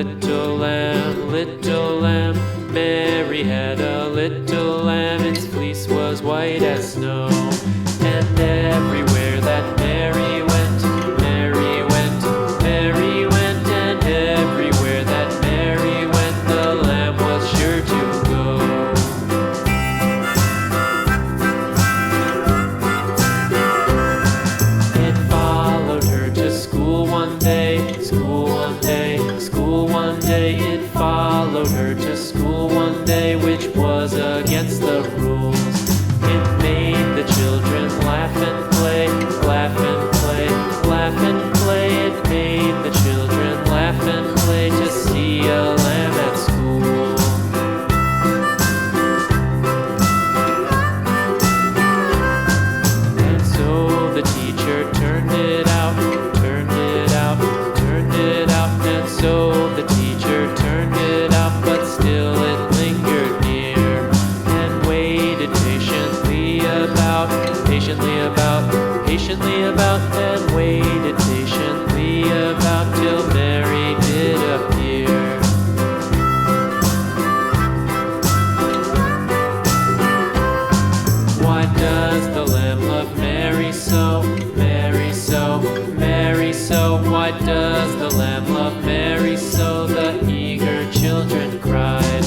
little lamb, little lamb. Mary had a little lamb, its fleece was white as snow. And everywhere that Mary went, Mary went, Mary went. And everywhere that Mary went, the lamb was sure to go. It followed her to school one day, school one day, school one day. It followed her to school one day, which was against the rules. It made the children laugh and play, laugh and play, laugh and play. It made the children laugh and play to see a lamb at school. And so the teacher turned it out, turned it out, turned it out. And so the teacher turned it out, but still it lingered near and waited patiently about, patiently about, and waited patiently about till Mary did appear. Why does the lamb love Mary so, Mary so, Mary so? Why does the lamb love Mary so? The eager children cried.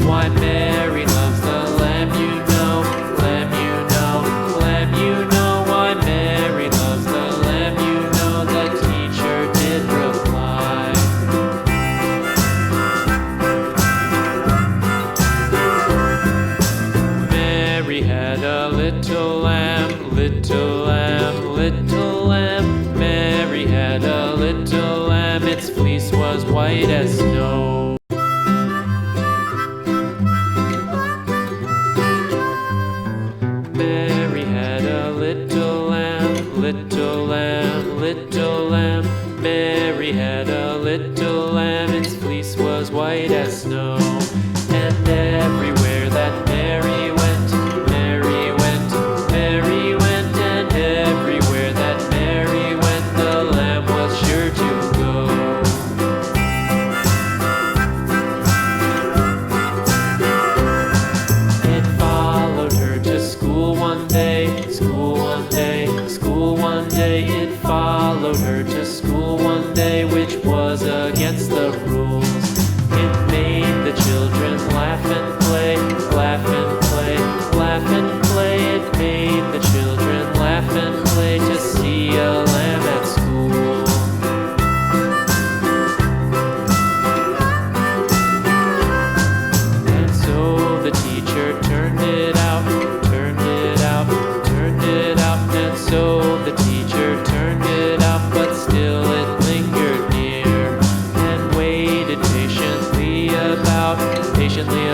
Why Mary loves the lamb, you know, lamb, you know, lamb, you know. Why Mary loves the lamb, you know, the teacher did reply. Mary had a little lamb, little lamb, little lamb. Mary had a little lamb, its fleece was white as snow. Mary had a little lamb, little lamb, little lamb. Mary had a little lamb, its fleece was white as snow. And everywhere that Mary went, Mary went, Mary went. And everywhere that Mary went, the lamb was sure to go. It followed her to school one day, school one day, school one day. It followed her to school one day, which was against the rules. It made the children laugh and play, laugh and play, laugh and play. It made the children laugh and play to see a lamb at school. And so the teacher turned it out, turned it out, turned it out. And so the teacher turned it out, but still it lingered near and waited patiently about, patiently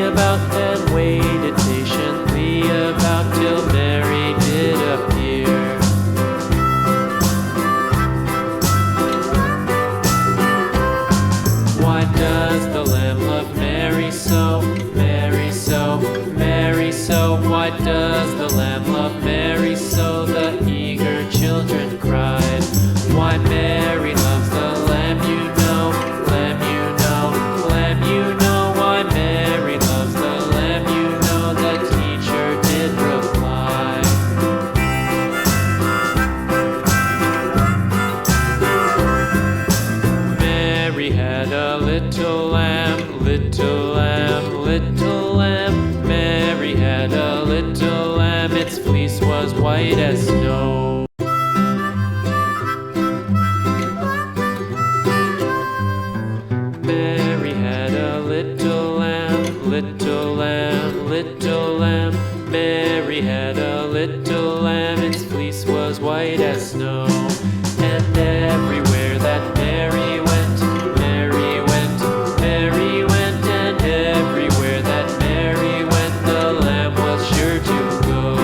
about, and waited patiently about till Mary did appear. Why does the lamb love Mary so, Mary so, Mary so? Why does the lamb love Mary so? The eager children cried. Why Mary loves the lamb, you know, lamb, you know, lamb, you know. Why Mary loves the lamb, you know, the teacher did reply. Mary had a little lamb, little lamb, little lamb. Mary had a little lamb, its fleece was white as snow. Mary had a little lamb, little lamb, little lamb. Mary had a little lamb, its fleece was white as snow. And everywhere that Mary went, Mary went, Mary went. And everywhere that Mary went, the lamb was sure to go.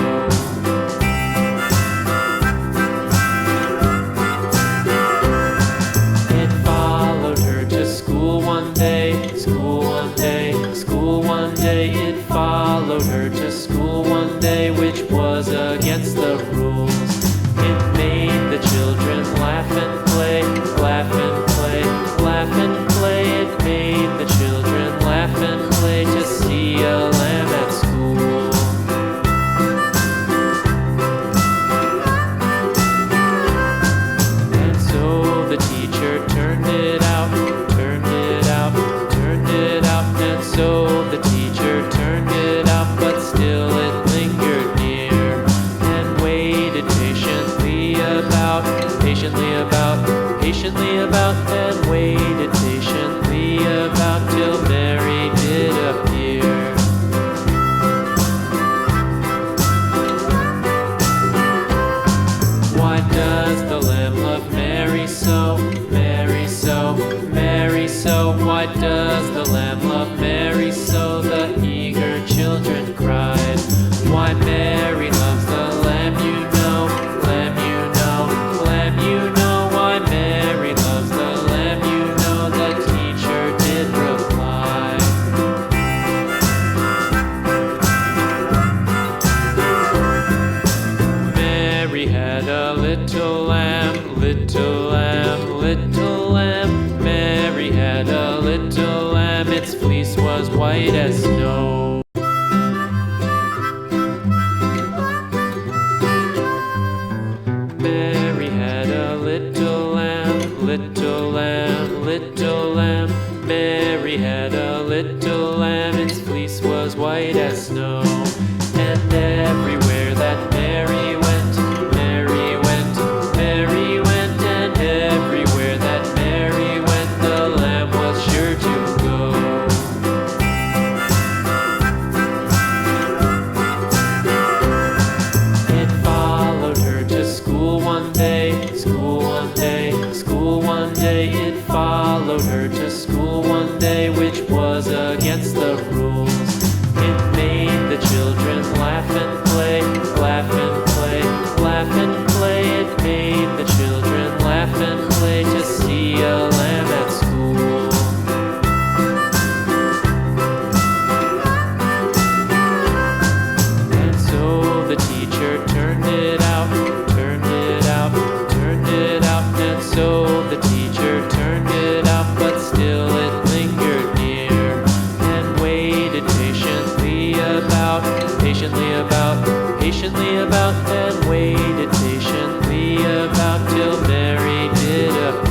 It followed her to school one day, school one day, school one day. It followed her to school one day, which was against the rules. It made the children laugh and play, laugh and play, laugh patiently about, and waited patiently about till Mary did appear.